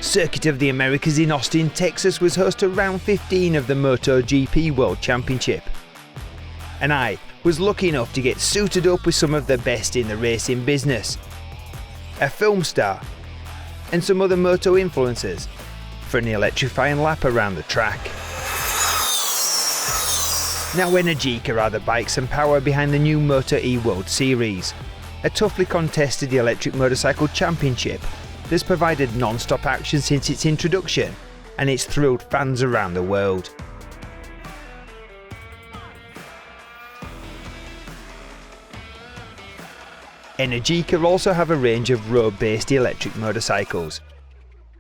Circuit of the Americas in Austin, Texas was host to round 15 of the MotoGP World Championship. And I was lucky enough to get suited up with some of the best in the racing business, a film star, and some other moto influencers for an electrifying lap around the track. Now Energica are the bikes and power behind the new Moto E World Series, a toughly contested electric motorcycle championship that's provided non-stop action since its introduction, and it's thrilled fans around the world. Energica also have a range of road-based electric motorcycles,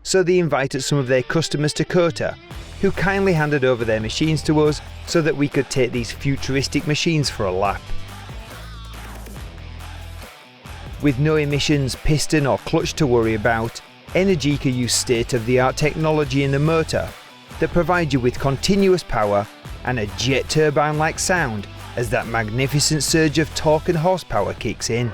so they invited some of their customers to COTA, who kindly handed over their machines to us so that we could take these futuristic machines for a lap. With no emissions, piston or clutch to worry about, Energica use state-of-the-art technology in the motor that provides you with continuous power and a jet turbine-like sound as that magnificent surge of torque and horsepower kicks in.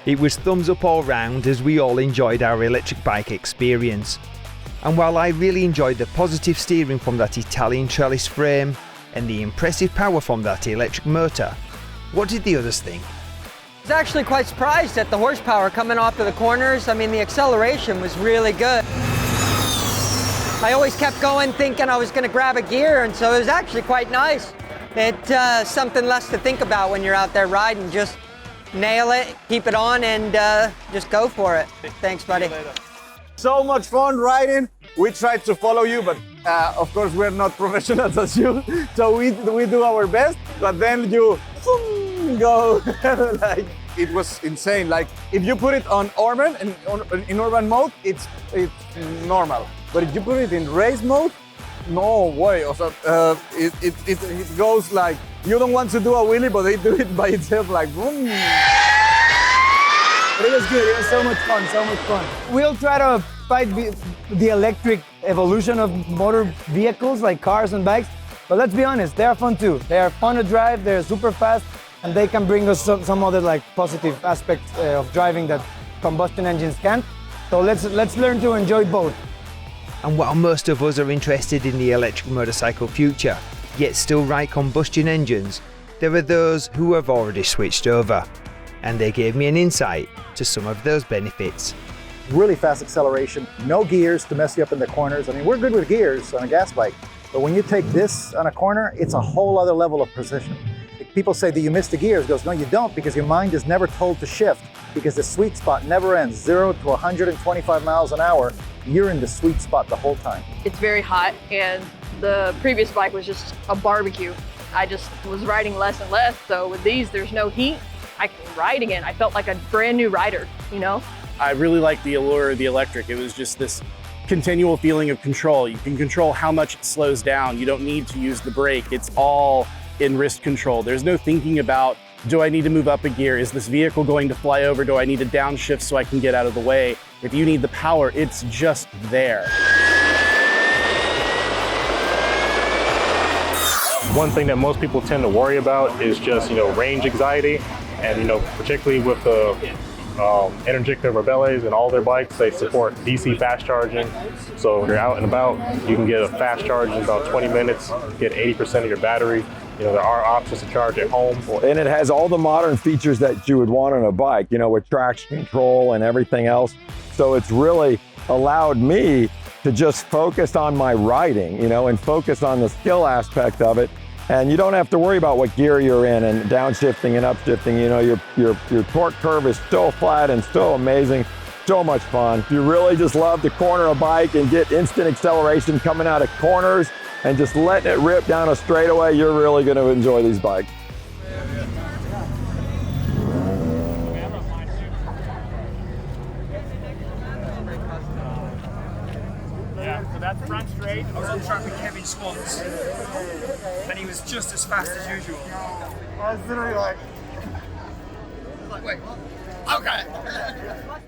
It was thumbs up all round as we all enjoyed our electric bike experience. And while I really enjoyed the positive steering from that Italian trellis frame and the impressive power from that electric motor, what did the others think? I was actually quite surprised at the horsepower coming off of the corners. I mean, the acceleration was really good. I always kept going thinking I was going to grab a gear, and so it was actually quite nice. It's something less to think about when you're out there riding. Just nail it, keep it on, and just go for it. Thanks, buddy. So much fun riding. We tried to follow you, but of course we're not professionals as you, so we do our best, but then you go. Like, it was insane. Like, if you put it on urban, in urban mode, it's normal. But if you put it in race mode, no way. Also, it goes like, you don't want to do a wheelie, but they do it by itself, like boom. But it was good. It was so much fun, so much fun. We'll try to fight the electric evolution of motor vehicles like cars and bikes. But let's be honest, they are fun too. They are fun to drive, they're super fast, and they can bring us some other like positive aspects of driving that combustion engines can't. So let's learn to enjoy both. And while most of us are interested in the electric motorcycle future, yet still ride combustion engines, there are those who have already switched over. And they gave me an insight to some of those benefits. Really fast acceleration, no gears to mess you up in the corners. I mean, we're good with gears on a gas bike, but when you take this on a corner, it's a whole other level of precision. If people say that you miss the gears, goes, no, you don't, because your mind is never told to shift, because the sweet spot never ends. 0 to 125 miles an hour, you're in the sweet spot the whole time. It's very hot, and the previous bike was just a barbecue. I just was riding less and less, so with these, there's no heat. I can ride again. I felt like a brand new rider, you know? I really liked the allure of the electric. It was just this continual feeling of control. You can control how much it slows down. You don't need to use the brake. It's all in wrist control. There's no thinking about, do I need to move up a gear? Is this vehicle going to fly over? Do I need to downshift so I can get out of the way? If you need the power, it's just there. One thing that most people tend to worry about is just, range anxiety. And, particularly with the Energica Rebelles and all their bikes, they support DC fast charging. So if you're out and about, you can get a fast charge in about 20 minutes, get 80% of your battery. There are options to charge at home. And it has all the modern features that you would want on a bike, with traction control and everything else. So it's really allowed me to just focus on my riding, and focus on the skill aspect of it. And you don't have to worry about what gear you're in and downshifting and upshifting. Your torque curve is so flat and so amazing, so much fun. If you really just love to corner a bike and get instant acceleration coming out of corners and just letting it rip down a straightaway, you're really going to enjoy these bikes. Yeah, so that's front straight. I was on track with Kevin Schwantz, and he was just as fast as usual. I was literally like, wait, what? Okay.